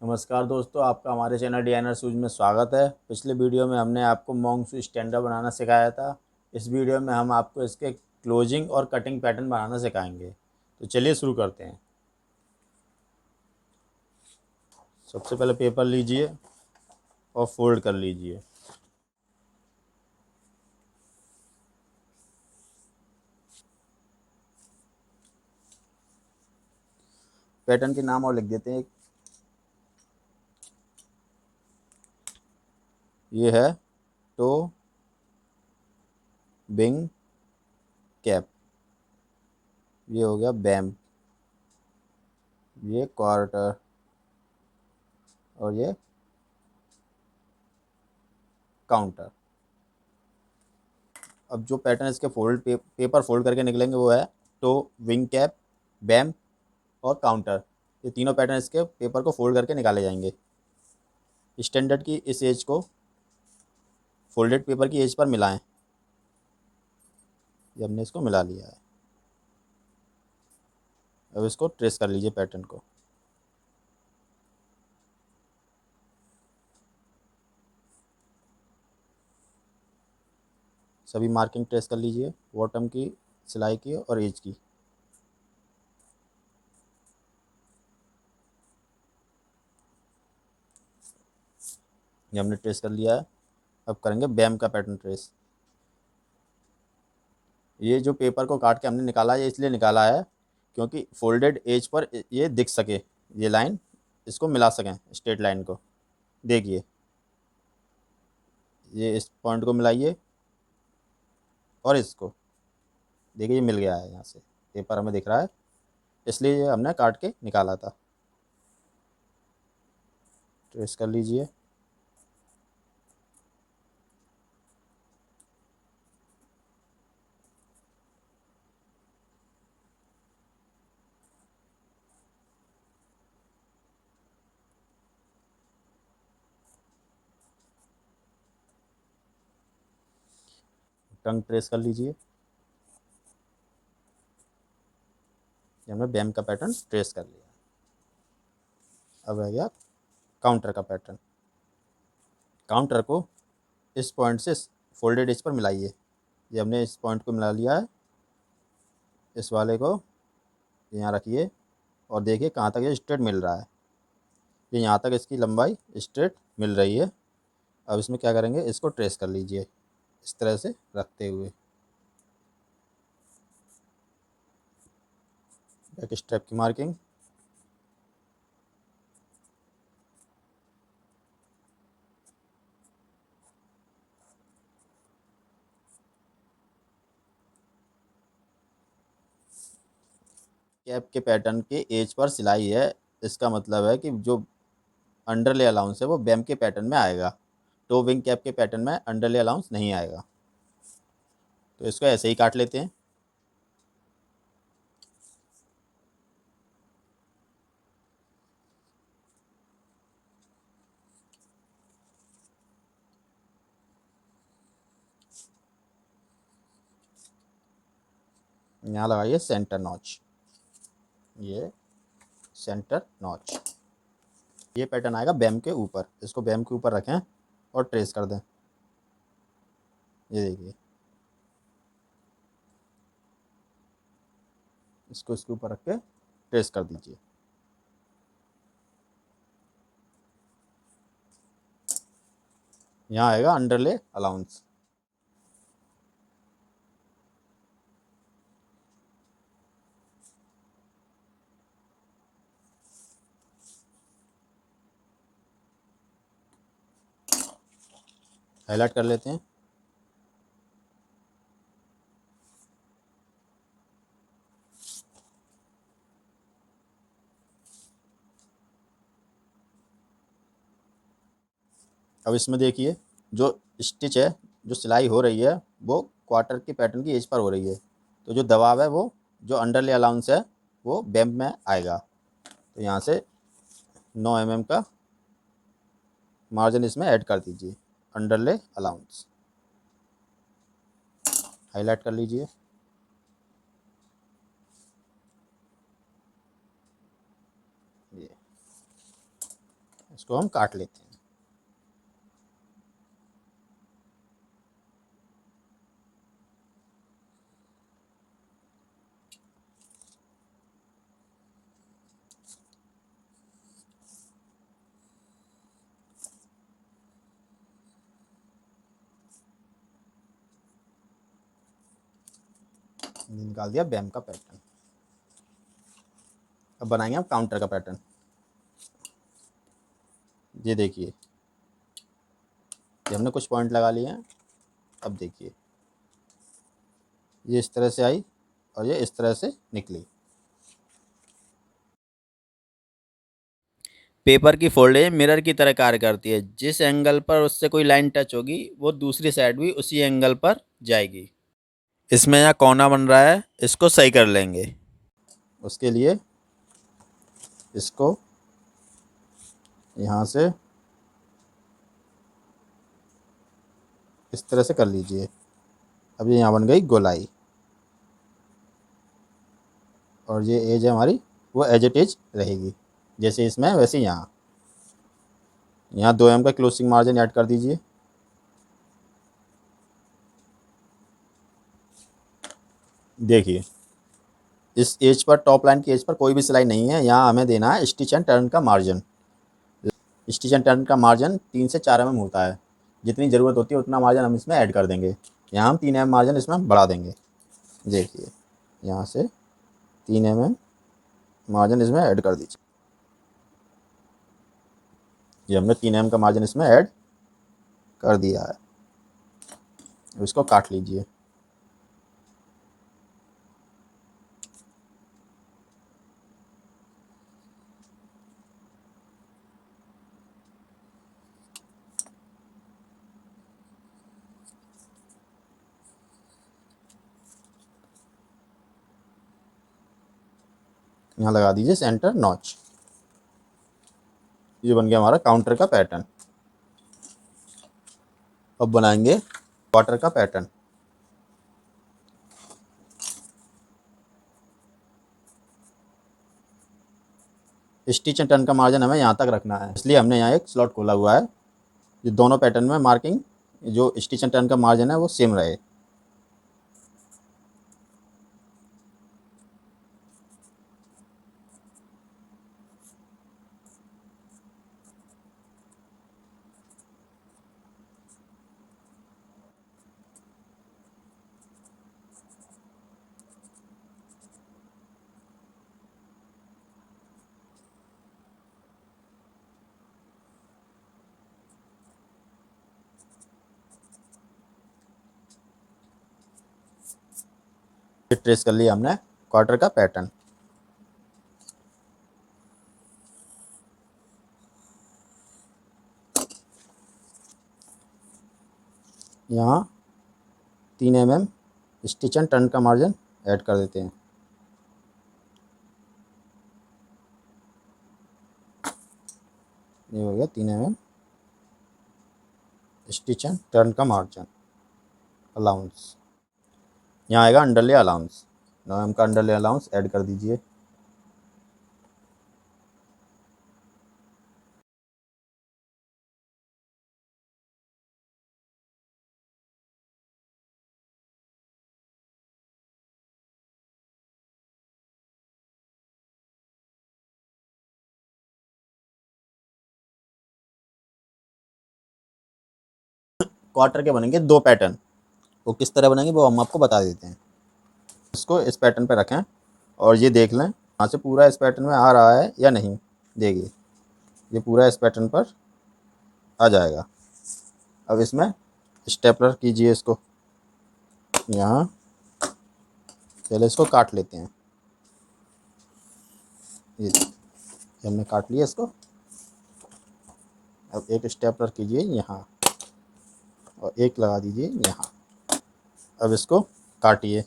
नमस्कार दोस्तों, आपका हमारे चैनल डिजाइनर शूज में स्वागत है। पिछले वीडियो में हमने आपको मॉन्क शूज स्टैंडर्ड बनाना सिखाया था। इस वीडियो में हम आपको इसके क्लोजिंग और कटिंग पैटर्न बनाना सिखाएंगे। तो चलिए शुरू करते हैं। सबसे पहले पेपर लीजिए और फोल्ड कर लीजिए। पैटर्न के नाम और लिख देते हैं। ये है टो बिंग कैप, ये हो गया बैम, ये क्वार्टर और ये काउंटर। अब जो पैटर्न इसके पेपर फोल्ड करके निकलेंगे वो है टो, विंग कैप, बैम और काउंटर। ये तीनों पैटर्न इसके पेपर को फोल्ड करके निकाले जाएंगे। स्टैंडर्ड की इस एज को फोल्डेड पेपर की एज पर मिलाएं। ये हमने इसको मिला लिया है। अब इसको ट्रेस कर लीजिए पैटर्न को। सभी मार्किंग ट्रेस कर लीजिए, बॉटम की, सिलाई की और एज की। ये हमने ट्रेस कर लिया है। अब करेंगे बैम का पैटर्न ट्रेस। ये जो पेपर को काट के हमने निकाला है, ये इसलिए निकाला है क्योंकि फोल्डेड एज पर ये दिख सके, ये लाइन इसको मिला सकें, स्ट्रेट लाइन को। देखिए, ये इस पॉइंट को मिलाइए और इसको देखिए, ये मिल गया है। यहाँ से पेपर हमें दिख रहा है, इसलिए ये हमने काट के निकाला था। ट्रेस कर लीजिए। टंग ट्रेस कर लीजिए। ये हमने बैम का पैटर्न ट्रेस कर लिया। अब आ गया काउंटर का पैटर्न। काउंटर को इस पॉइंट से फोल्डेड एज पर मिलाइए। ये हमने इस पॉइंट को मिला लिया है। इस वाले को यहाँ रखिए और देखिए कहाँ तक ये स्ट्रेट मिल रहा है। ये यहाँ तक इसकी लंबाई स्ट्रेट मिल रही है। अब इसमें क्या करेंगे, इसको ट्रेस कर लीजिए इस तरह से रखते हुए। बैक स्ट्रैप की मार्किंग। कैप के पैटर्न के एज पर सिलाई है, इसका मतलब है कि जो अंडरले अलाउंस है वो बैम के पैटर्न में आएगा। टो विंग कैप के पैटर्न में अंडरले अलाउंस नहीं आएगा। तो इसको ऐसे ही काट लेते हैं। यहाँ लगाइए सेंटर नॉच, ये सेंटर नॉच। ये पैटर्न आएगा बैम के ऊपर। इसको बैम के ऊपर रखें और ट्रेस कर दें। ये देखिए, इसको इसके ऊपर रख के ट्रेस कर दीजिए। यहाँ आएगा अंडरले अलाउंस। हाईलाइट कर लेते हैं। अब इसमें देखिए, जो स्टिच है, जो सिलाई हो रही है वो क्वार्टर के पैटर्न की एज पर हो रही है। तो जो दबाव है वो जो अंडरले अलाउंस है वो बैम में आएगा। तो यहाँ से 9 mm का मार्जिन इसमें ऐड कर दीजिए, अंडरले अलाउंस। हाईलाइट कर लीजिए। ये इसको हम काट लेते हैं। निकाल दिया बैम का पैटर्न। अब बनाएंगे हम काउंटर का पैटर्न। ये देखिए, ये हमने कुछ पॉइंट लगा लिए हैं। अब देखिए, ये इस तरह से आई और ये इस तरह से निकली। पेपर की फोल्डें मिरर की तरह कार्य करती है। जिस एंगल पर उससे कोई लाइन टच होगी वो दूसरी साइड भी उसी एंगल पर जाएगी। इसमें यहाँ कोना बन रहा है, इसको सही कर लेंगे। उसके लिए इसको यहाँ से इस तरह से कर लीजिए। अब ये यहाँ बन गई गोलाई, और ये एज है हमारी वो एज इट इज रहेगी, जैसे इसमें वैसे यहाँ। यहाँ 2 mm का क्लोजिंग मार्जिन ऐड कर दीजिए। देखिए, इस एज पर, टॉप लाइन की एज पर कोई भी सिलाई नहीं है। यहाँ हमें देना है स्टिच एंड टर्न का मार्जिन। स्टिच एंड टर्न का मार्जिन 3 से 4 mm होता है। जितनी ज़रूरत होती है उतना मार्जिन हम इसमें ऐड कर देंगे। यहाँ हम 3 mm मार्जिन इसमें बढ़ा देंगे। देखिए, यहाँ से 3 mm मार्जिन इसमें ऐड कर दीजिए। ये हमने 3 mm का मार्जिन इसमें ऐड कर दिया है। अब इसको काट लीजिए। यहाँ लगा दीजिए सेंटर नॉच। ये बन गया हमारा काउंटर का पैटर्न। अब बनाएंगे क्वार्टर का पैटर्न। स्टिच एंड टर्न का मार्जिन हमें यहाँ तक रखना है, इसलिए हमने यहाँ एक स्लॉट खोला हुआ है। ये दोनों पैटर्न में मार्किंग, जो स्टिच एंड टर्न का मार्जिन है वो सेम रहे। ट्रेस कर लिया हमने क्वार्टर का पैटर्न। यहाँ 3 mm स्टिच एंड टर्न का मार्जिन ऐड कर देते हैं। ये हो गया 3 mm स्टिच एंड टर्न का मार्जिन अलाउंस। यहाँ आएगा अंडरले अलाउंस। 9 mm का अंडरले अलाउंस ऐड कर दीजिए। क्वार्टर के बनेंगे 2 पैटर्न। वो किस तरह बनेंगे वो हम आपको बता देते हैं। इसको इस पैटर्न पे रखें और ये देख लें यहाँ से पूरा इस पैटर्न में आ रहा है या नहीं। देखिए, ये पूरा इस पैटर्न पर आ जाएगा। अब इसमें स्टेपलर कीजिए इसको। यहाँ पहले इसको काट लेते हैं। ये हमने काट लिया इसको। अब एक स्टेपलर कीजिए यहाँ और एक लगा दीजिए यहाँ। अब इसको काटिए।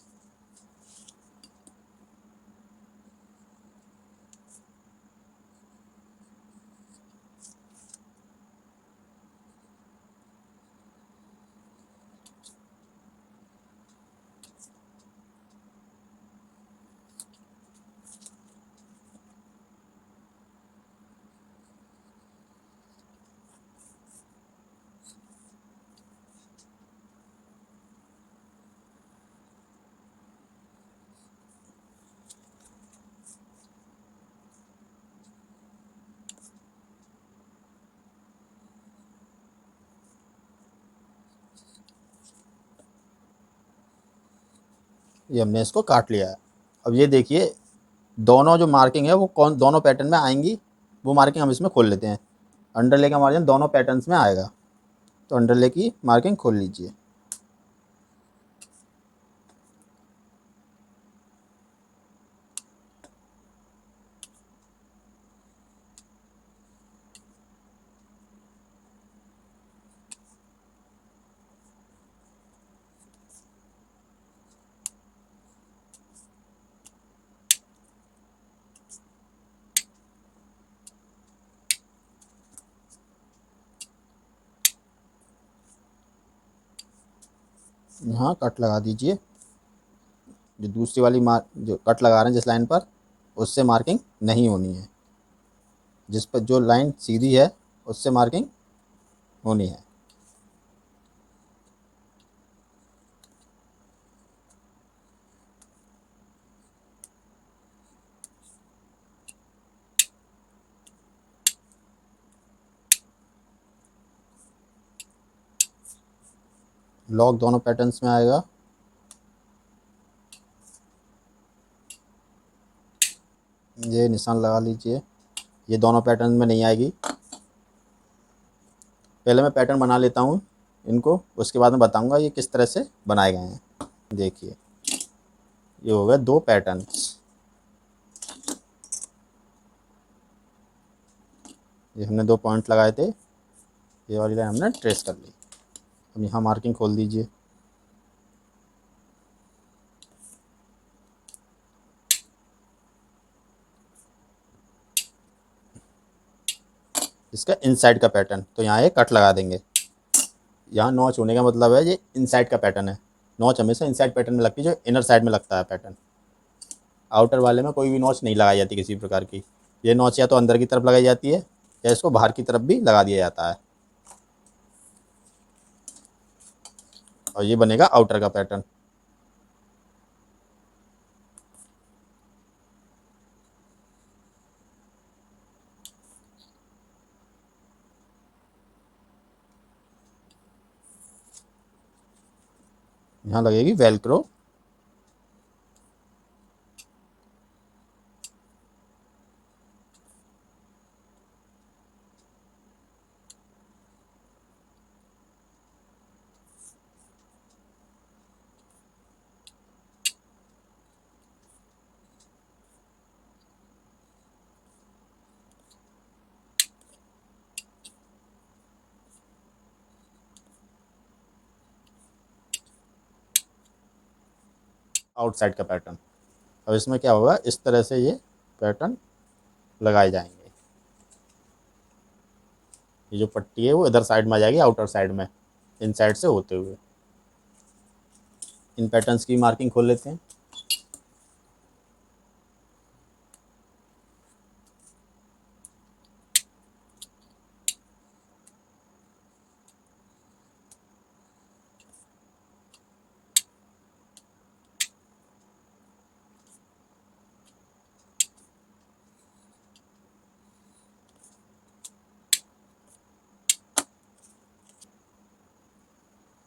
ये हमने इसको काट लिया है। अब ये देखिए दोनों जो मार्किंग है वो कौन दोनों पैटर्न में आएंगी, वो मार्किंग हम इसमें खोल लेते हैं। अंडरले का मार्जिन दोनों पैटर्न्स में आएगा, तो अंडरले की मार्किंग खोल लीजिए। यहाँ कट लगा दीजिए। जो दूसरी वाली जो कट लगा रहे हैं जिस लाइन पर, उससे मार्किंग नहीं होनी है। जिस पर जो लाइन सीधी है उससे मार्किंग होनी है। लॉक दोनों पैटर्न्स में आएगा। ये निशान लगा लीजिए। ये दोनों पैटर्न में नहीं आएगी। पहले मैं पैटर्न बना लेता हूँ इनको, उसके बाद मैं बताऊँगा ये किस तरह से बनाए गए हैं। देखिए ये हो गए दो पैटर्न्स। ये हमने दो पॉइंट लगाए थे, ये वाली लाइन हमने ट्रेस कर ली। अब यहाँ मार्किंग खोल दीजिए। इसका इनसाइड का पैटर्न, तो यहाँ एक कट लगा देंगे। यहाँ नॉच होने का मतलब है ये इनसाइड का पैटर्न है। नॉच हमेशा इनसाइड पैटर्न में लगती है, जो इनर साइड में लगता है पैटर्न। आउटर वाले में कोई भी नॉच नहीं लगाई जाती किसी प्रकार की। ये नॉच या तो अंदर की तरफ लगाई जाती है या इसको बाहर की तरफ भी लगा दिया जाता है, और ये बनेगा आउटर का पैटर्न। यहाँ लगेगी वेलक्रो। आउटसाइड का पैटर्न। अब इसमें क्या होगा, इस तरह से ये पैटर्न लगाए जाएंगे। ये जो पट्टी है वो इधर साइड में आ जाएगी, आउटर साइड में, इन साइड से होते हुए। इन पैटर्न्स की मार्किंग खोल लेते हैं।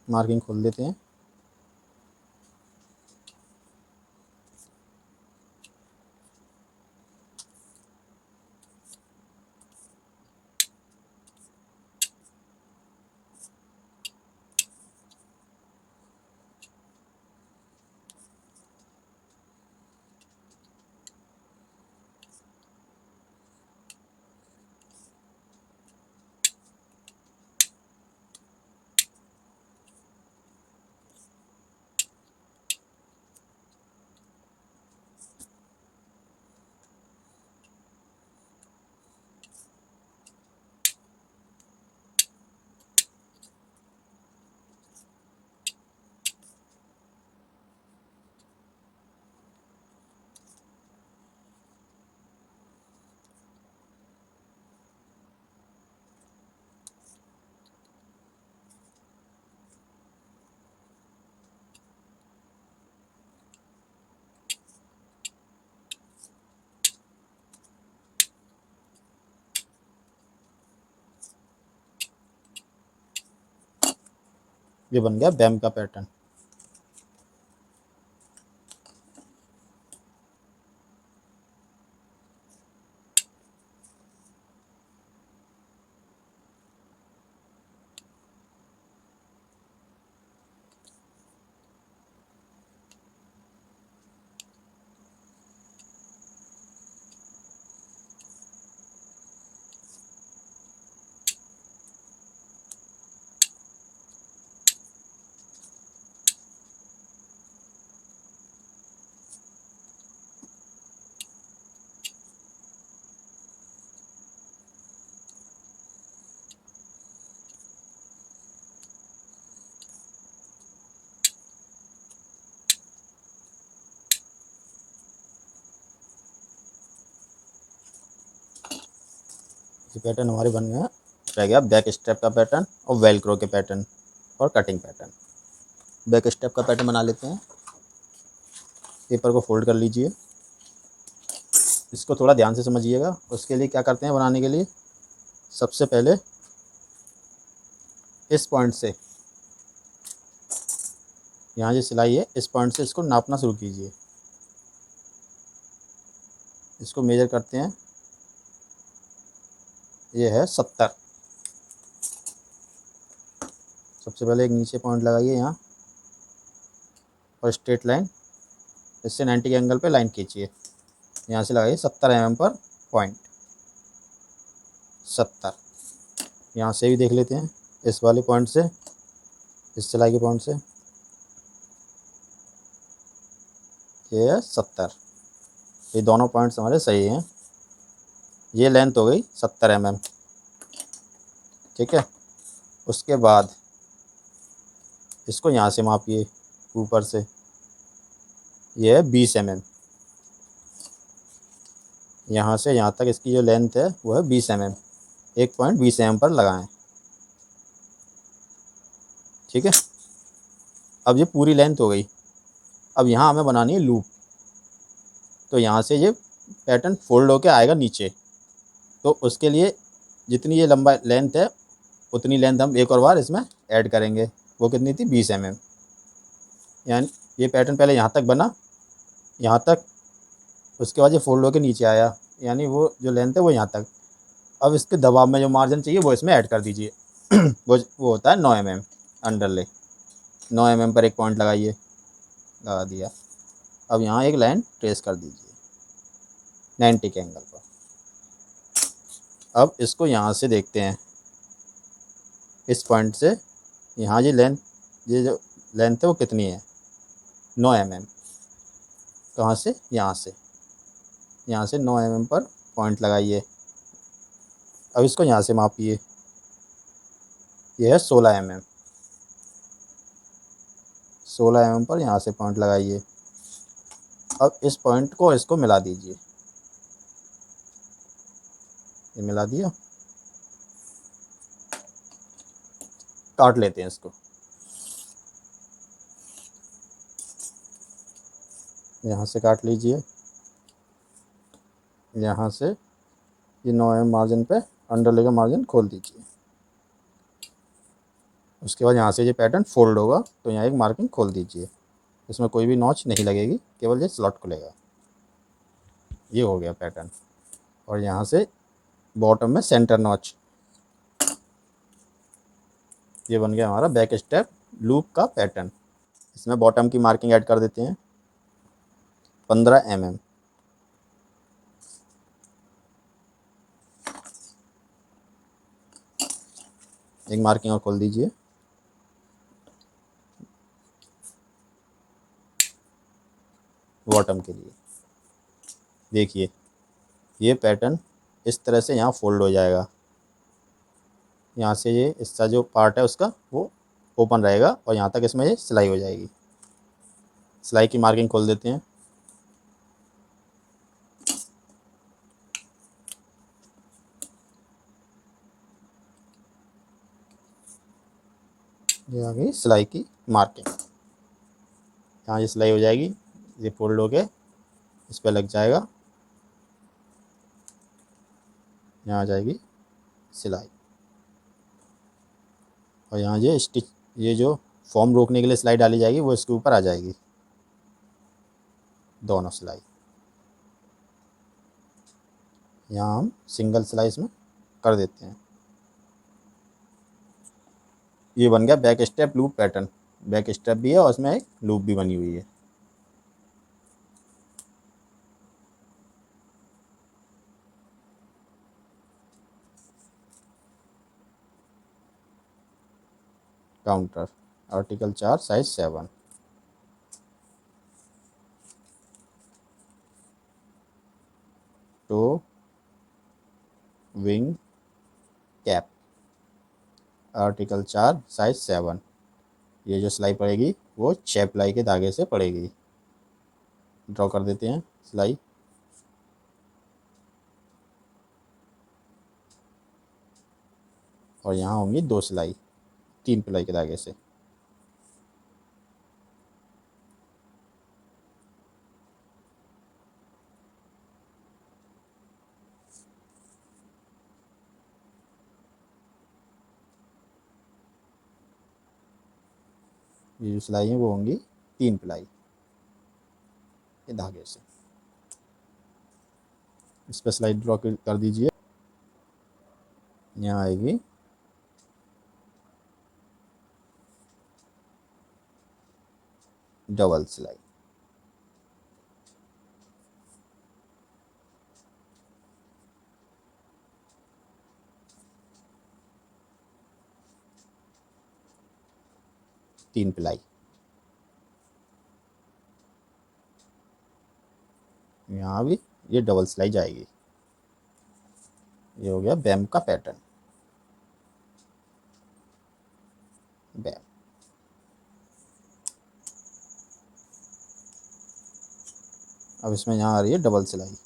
मार्किंग खोल देते हैं। ये बन गया बैम का पैटर्न। ये पैटर्न हमारे बन गए। रह गया बैक स्टेप का पैटर्न और वेलक्रो के पैटर्न और कटिंग पैटर्न। बैक स्टेप का पैटर्न बना लेते हैं। पेपर को फोल्ड कर लीजिए। इसको थोड़ा ध्यान से समझिएगा। उसके लिए क्या करते हैं बनाने के लिए, सबसे पहले इस पॉइंट से, यहाँ जो सिलाई है इस पॉइंट से इसको नापना शुरू कीजिए। इसको मेजर करते हैं, ये है 70। सबसे पहले एक नीचे पॉइंट लगाइए यहाँ और स्ट्रेट लाइन इससे 90 के एंगल पे लाइन खींचिए। यहाँ से लगाइए 70 mm पर पॉइंट। 70। यहाँ से भी देख लेते हैं, इस वाले पॉइंट से, इस सिलाई के पॉइंट से, ये है 70। ये दोनों पॉइंट्स हमारे सही हैं। ये लेंथ हो गई 70 mm। ठीक है। उसके बाद इसको यहाँ से मापिए ऊपर से, ये है 20 mm। यहाँ से यहाँ तक इसकी जो लेंथ है वो है 20 mm। एक पॉइंट 20 mm पर लगाएं। ठीक है। अब ये पूरी लेंथ हो गई। अब यहाँ हमें बनानी है लूप। तो यहाँ से ये पैटर्न फोल्ड होके आएगा नीचे। तो उसके लिए जितनी ये लंबा लेंथ है उतनी लेंथ हम एक और बार इसमें ऐड करेंगे। वो कितनी थी, 20 mm। यानी ये पैटर्न पहले यहाँ तक बना, यहाँ तक, उसके बाद ये फोल्ड होके नीचे आया, यानी वो जो लेंथ है वो यहाँ तक। अब इसके दबाव में जो मार्जिन चाहिए वो इसमें ऐड कर दीजिए। वो होता है 9 mm अंडरले। 9 mm पर एक पॉइंट लगाइए, लगा दिया। अब यहाँ एक लाइन ट्रेस कर दीजिए 90 के एंगल पर। अब इसको यहाँ से देखते हैं, इस पॉइंट से यहाँ ये लेंथ, ये जो लेंथ है वो कितनी है, 9 mm। कहाँ से, यहाँ से, यहाँ से 9 mm पर पॉइंट लगाइए। अब इसको यहाँ से मापिए, यह है 16 mm। 16 mm पर यहाँ से पॉइंट लगाइए। अब इस पॉइंट को इसको मिला दीजिए, ये मिला दिया। काट लेते हैं इसको। यहाँ से काट लीजिए, यहाँ से ये 9 mm मार्जिन पे अंडरले का मार्जिन खोल दीजिए। उसके बाद यहाँ से ये पैटर्न फोल्ड होगा तो यहाँ एक मार्किंग खोल दीजिए। इसमें कोई भी नॉच नहीं लगेगी, केवल ये स्लॉट खुलेगा। ये हो गया पैटर्न। और यहाँ से बॉटम में सेंटर नॉच। ये बन गया हमारा बैक स्टेप लूप का पैटर्न। इसमें बॉटम की मार्किंग ऐड कर देते हैं 15 mm। एक मार्किंग और खोल दीजिए। बॉटम के लिए देखिए, ये पैटर्न इस तरह से यहाँ फोल्ड हो जाएगा। यहाँ से ये इसका जो पार्ट है उसका वो ओपन रहेगा और यहाँ तक इसमें ये सिलाई हो जाएगी। सिलाई की मार्किंग खोल देते हैं। ये आ गई सिलाई की मार्किंग। यहाँ ये सिलाई हो जाएगी, ये फोल्ड होके इस पर लग जाएगा, यहाँ आ जाएगी सिलाई। और यहाँ ये स्टिच, ये जो फॉर्म रोकने के लिए सिलाई डाली जाएगी वो इसके ऊपर आ जाएगी, दोनों सिलाई। यहाँ हम सिंगल सिलाई इसमें कर देते हैं। ये बन गया back step loop pattern. Back step भी है और उसमें एक लूप भी बनी हुई है। Counter article 4 size 7। टो विंग कैप आर्टिकल 4 साइज 7। ये जो सिलाई पड़ेगी वो 6 प्लाई के धागे से पड़ेगी। ड्रॉ कर देते हैं सिलाई। और यहाँ होंगी 2 सिलाई 3 पिलाई के धागे से। ये जो सिलाई है वो होंगी 3 पिलाई के धागे से। इस पर सिलाई ड्रॉ कर दीजिए। यहाँ आएगी डबल सिलाई। तीन पिलाई। यहाँ भी ये डबल सिलाई जाएगी। ये हो गया बैम का पैटर्न। बैम। अब इसमें यहाँ आ रही है डबल सिलाई।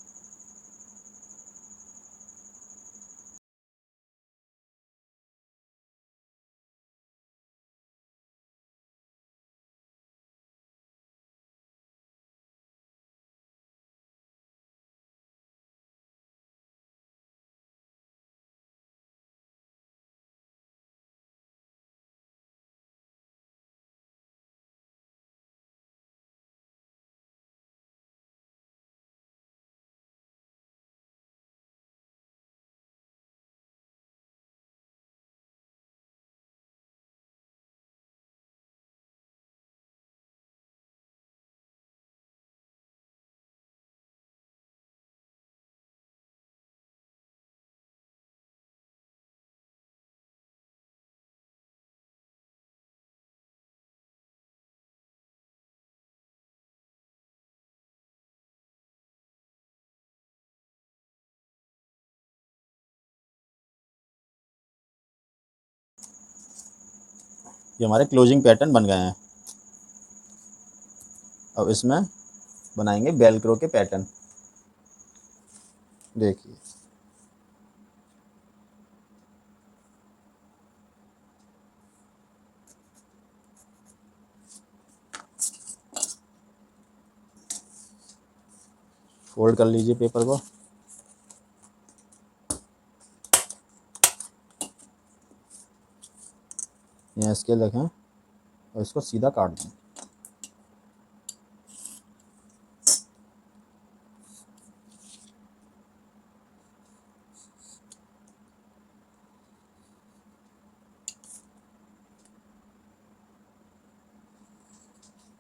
ये हमारे क्लोजिंग पैटर्न बन गए हैं। अब इसमें बनाएंगे वेलक्रो के पैटर्न। देखिए फोल्ड कर लीजिए पेपर को। यहाँ स्केल रखें और इसको सीधा काट दें।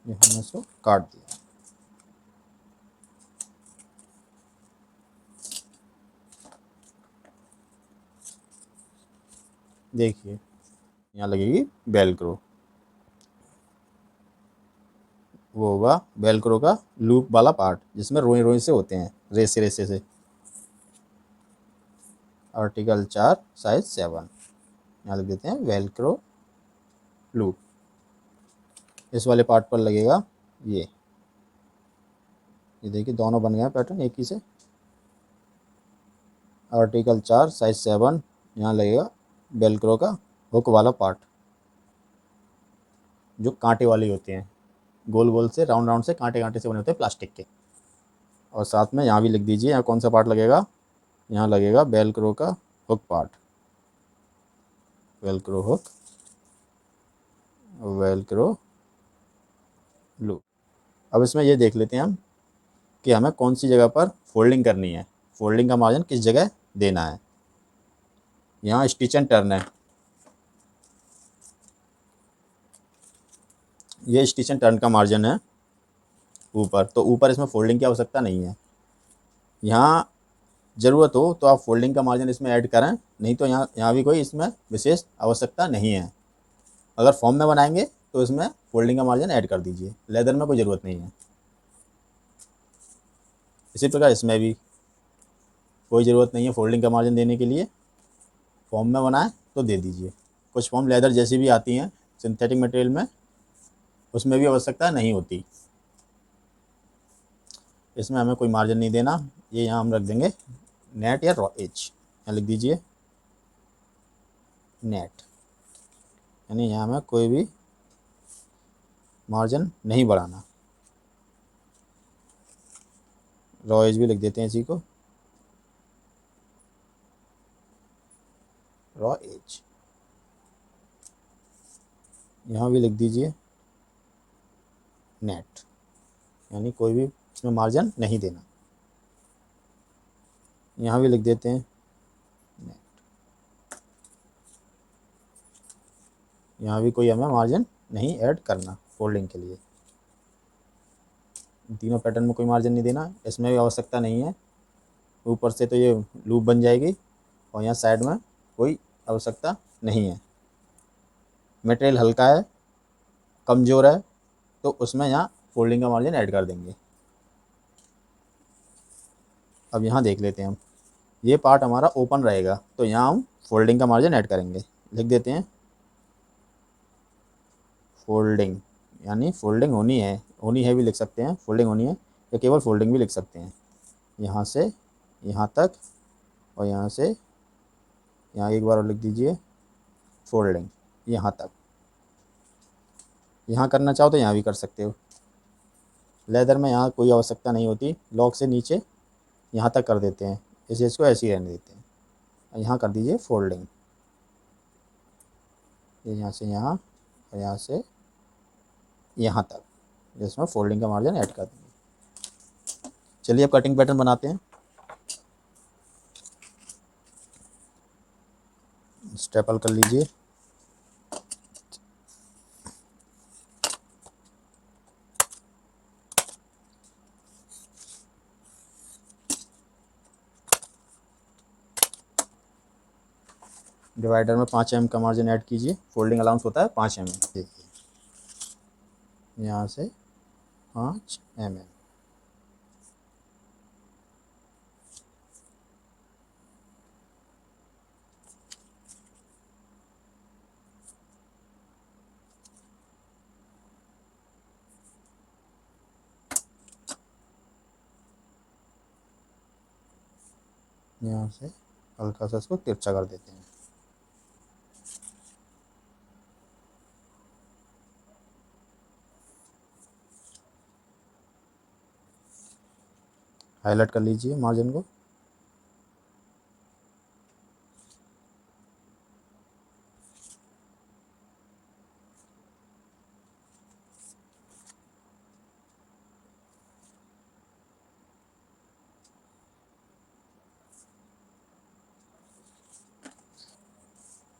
ये हमने इसको काट दिया। देखिए यहाँ लगेगी वेलक्रो। वो होगा वेलक्रो का लूप वाला पार्ट जिसमें रोई रोई से होते हैं, रेसे रेसे से। Article 4 size 7। यहाँ लिख देते हैं वेलक्रो लूप। इस वाले पार्ट पर लगेगा ये देखिए दोनों बन गए पैटर्न एक ही से। Article 4 size 7। यहाँ लगेगा वेलक्रो का हुक वाला पार्ट जो कांटे वाली होती हैं, गोल गोल से राउंड राउंड से कांटे कांटे से बने होते हैं प्लास्टिक के। और साथ में यहाँ भी लिख दीजिए यहाँ कौन सा पार्ट लगेगा। यहाँ लगेगा वेलक्रो का hook part. Velcro hook, Velcro loop. अब इसमें ये देख लेते हैं हम कि हमें कौन सी जगह पर फोल्डिंग करनी है, फोल्डिंग का मार्जिन किस जगह देना है। यहाँ स्टिच एंड टर्न है। ये स्टिच एंड टर्न का मार्जिन है ऊपर, तो ऊपर इसमें फोल्डिंग की आवश्यकता नहीं है। यहाँ ज़रूरत हो तो आप फोल्डिंग का मार्जिन इसमें ऐड करें, नहीं तो यहाँ भी कोई इसमें विशेष आवश्यकता नहीं है। अगर फॉर्म में बनाएंगे तो इसमें फोल्डिंग का मार्जिन ऐड कर दीजिए, लेदर में कोई ज़रूरत नहीं है। इसी प्रकार इसमें भी कोई ज़रूरत नहीं है फोल्डिंग का मार्जिन देने के लिए। फॉर्म में बनाए तो दे दीजिए। कुछ फॉर्म लेदर जैसी भी आती हैं सिंथेटिक मटेरियल में, उसमें भी आवश्यकता नहीं होती। इसमें हमें कोई मार्जिन नहीं देना। ये यहाँ हम रख देंगे नेट या रॉ एज। यहाँ लिख दीजिए नेट, यानी यहाँ में कोई भी मार्जिन नहीं बढ़ाना। रॉ एज भी लिख देते हैं इसी को, रॉ एज। यहाँ भी लिख दीजिए नेट, यानी कोई भी इसमें मार्जिन नहीं देना। यहाँ भी लिख देते हैं नेट, यहाँ भी कोई हमें मार्जिन नहीं ऐड करना फोल्डिंग के लिए। तीनों पैटर्न में कोई मार्जिन नहीं देना, इसमें भी आवश्यकता नहीं है। ऊपर से तो ये लूप बन जाएगी और यहाँ साइड में कोई आवश्यकता नहीं है। मटेरियल हल्का है, कमज़ोर है, तो उसमें यहाँ फोल्डिंग का मार्जिन ऐड कर देंगे। अब यहाँ देख लेते हैं हम, ये पार्ट हमारा ओपन रहेगा तो यहाँ हम फोल्डिंग का मार्जिन ऐड करेंगे। लिख देते हैं फोल्डिंग, यानी फोल्डिंग होनी है भी लिख सकते हैं, फोल्डिंग होनी है, या केवल फोल्डिंग भी लिख सकते हैं। यहाँ से यहाँ तक और यहाँ से यहाँ एक बार और लिख दीजिए फोल्डिंग यहाँ तक। यहाँ करना चाहो तो यहाँ भी कर सकते हो। लेदर में यहाँ कोई आवश्यकता नहीं होती, लॉक से नीचे यहाँ तक कर देते हैं, इस एज को ऐसे ही रहने देते हैं। यहाँ कर दीजिए फोल्डिंग, ये यहाँ से यहाँ और यहाँ से यहाँ तक, जिसमें फोल्डिंग का मार्जिन ऐड कर देंगे। चलिए अब कटिंग पैटर्न बनाते हैं। स्टेपल कर लीजिए, डिवाइडर में 5 mm का मार्जिन ऐड कीजिए, फोल्डिंग अलाउंस होता है 5 mm। देखिए यहाँ से 5 mm। यहाँ से हल्का सा इसको तिरछा कर देते हैं। हाईलाइट कर लीजिए मार्जिन को।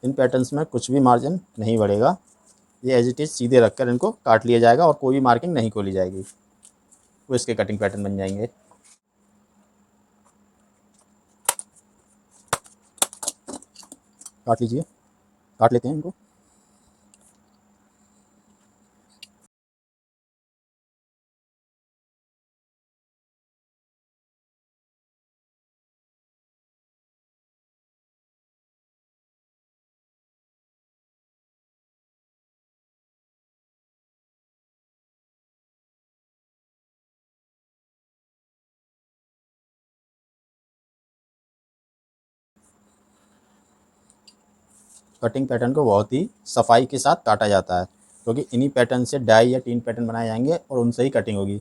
इन पैटर्न्स में कुछ भी मार्जिन नहीं बढ़ेगा, ये एज इट इज़ सीधे रखकर इनको काट लिया जाएगा और कोई भी मार्किंग नहीं खोली जाएगी, वो इसके कटिंग पैटर्न बन जाएंगे। काट लीजिए, काट लेते हैं इनको। कटिंग पैटर्न को बहुत ही सफाई के साथ काटा जाता है, क्योंकि इन्हीं पैटर्न से डाई या टीन पैटर्न बनाए जाएंगे और उनसे ही कटिंग होगी।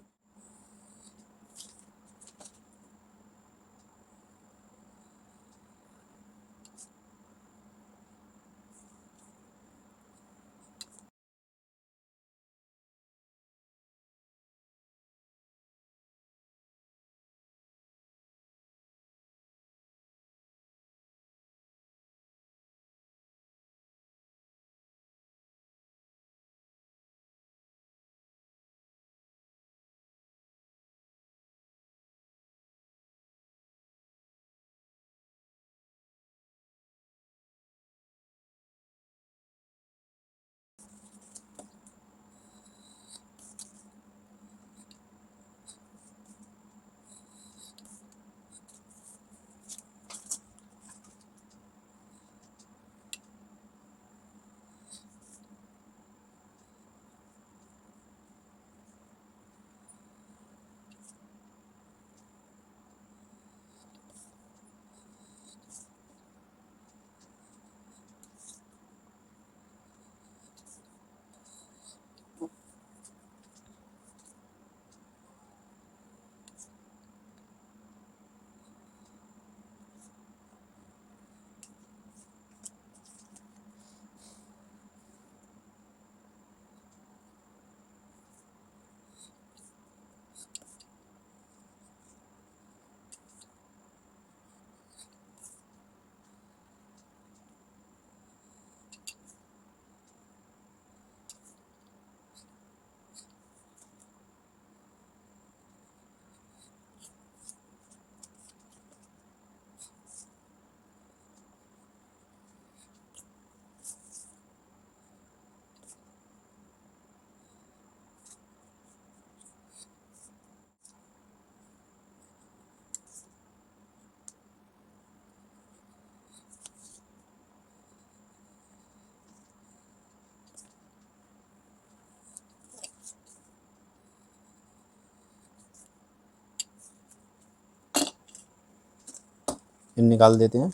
इन निकाल देते हैं।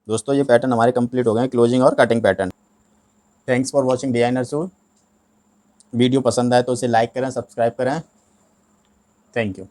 दोस्तों ये पैटर्न हमारे कंप्लीट हो गए हैं, क्लोजिंग और cutting pattern. Thanks for watching designer suit. Video पसंद आए तो इसे लाइक करें, सब्सक्राइब करें। Thank you.